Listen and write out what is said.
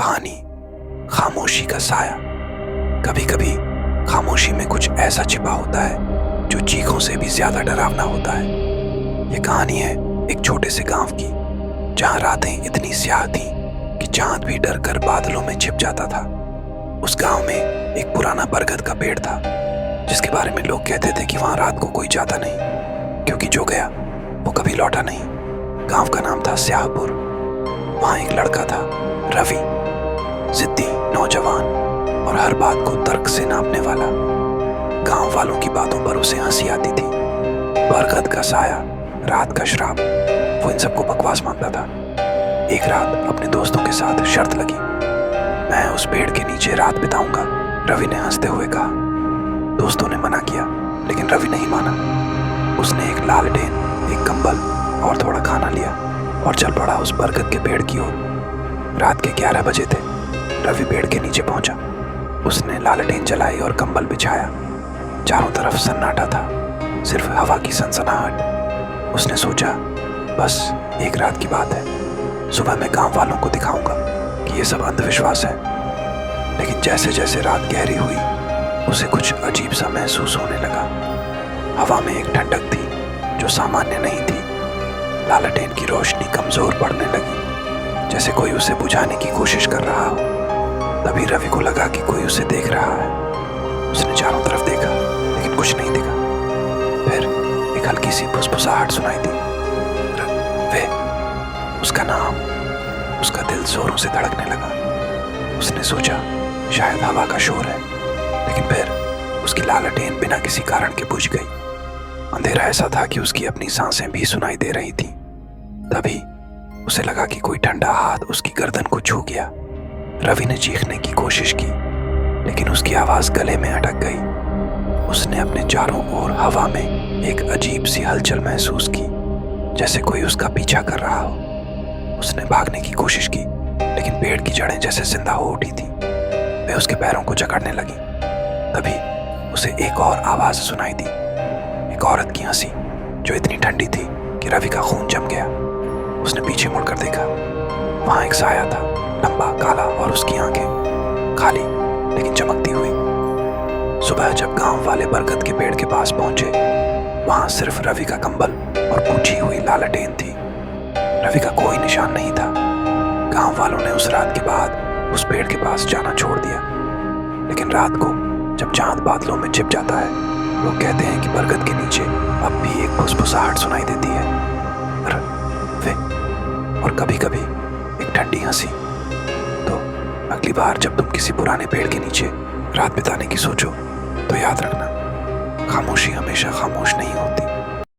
कहानी खामोशी का साया। कभी कभी खामोशी में कुछ ऐसा छिपा होता है जो चीखों से भी ज्यादा डरावना होता है। ये कहानी है एक छोटे से गांव की, जहां रातें इतनी स्याह थी कि चांद भी डर कर बादलों में छिप जाता था। उस गांव में एक पुराना बरगद का पेड़ था, जिसके बारे में लोग कहते थे कि वहां रात को कोई जाता नहीं, क्योंकि जो गया वो कभी लौटा नहीं। गांव का नाम था स्याहपुर। वहां एक लड़का था, रवि, जिद्दी नौजवान और हर बात को तर्क से नापने वाला। गांव वालों की बातों पर उसे हंसी आती थी। बरगद का साया, रात का श्राप, वो इन सबको बकवास मानता था। एक रात अपने दोस्तों के साथ शर्त लगी, मैं उस पेड़ के नीचे रात बिताऊंगा, रवि ने हंसते हुए कहा। दोस्तों ने मना किया, लेकिन रवि नहीं माना। उसने एक लालटेन, एक कंबल और थोड़ा खाना लिया और चल पड़ा उस बरगद के पेड़ की ओर। रात के 11 बजे थे। रवि पेड़ के नीचे पहुंचा। उसने लालटेन जलाई और कंबल बिछाया। चारों तरफ सन्नाटा था, सिर्फ हवा की सनसनाहट। उसने सोचा, बस एक रात की बात है, सुबह मैं गांव वालों को दिखाऊंगा कि ये सब अंधविश्वास है। लेकिन जैसे जैसे रात गहरी हुई, उसे कुछ अजीब सा महसूस होने लगा। हवा में एक ठंडक थी जो सामान्य नहीं थी। लालटेन की रोशनी कमजोर पड़ने लगी, जैसे कोई उसे बुझाने की कोशिश कर रहा हो। तभी रवि को लगा कि कोई उसे देख रहा है। उसने चारों तरफ देखा, लेकिन कुछ नहीं दिखा। फिर एक हल्की सी फुसफुसाहट सुनाई दी। वे, उसका नाम। उसका दिल जोरों से धड़कने लगा। उसने सोचा, शायद हवा का शोर है, लेकिन फिर उसकी लालटेन बिना किसी कारण के बुझ गई। अंधेरा ऐसा था कि उसकी अपनी सांसें भी सुनाई दे रही थीं। तभी उसे लगा कि कोई ठंडा हाथ उसकी गर्दन को छू गया। रवि ने चीखने की कोशिश की, लेकिन उसकी आवाज गले में अटक गई। उसने अपने चारों ओर हवा में एक अजीब सी हलचल महसूस की, जैसे कोई उसका पीछा कर रहा हो। उसने भागने की कोशिश की, लेकिन पेड़ की जड़ें जैसे जिंदा हो उठी थी। वे उसके पैरों को जकड़ने लगी। तभी उसे एक और आवाज सुनाई दी, एक औरत की हंसी, जो इतनी ठंडी थी कि रवि का खून जम गया। उसने पीछे मुड़कर देखा। वहां एक साया था, लंबा, काला, और उसकी आंखें खाली लेकिन चमकती हुई। सुबह जब गांव वाले बरगद के पेड़ के पास पहुंचे, वहां सिर्फ रवि का कंबल और बुझी हुई लालटेन थी। रवि का कोई निशान नहीं था। गांव वालों ने उस रात के बाद उस पेड़ के पास जाना छोड़ दिया। लेकिन रात को जब चांद बादलों में छिप जाता है, लोग कहते हैं कि बरगद के नीचे अब भी एक फुसफुसाहट सुनाई देती है। और कभी कभी एक ठंडी हंसी। तो अगली बार जब तुम किसी पुराने पेड़ के नीचे रात बिताने की सोचो, तो याद रखना, खामोशी हमेशा खामोश नहीं होती।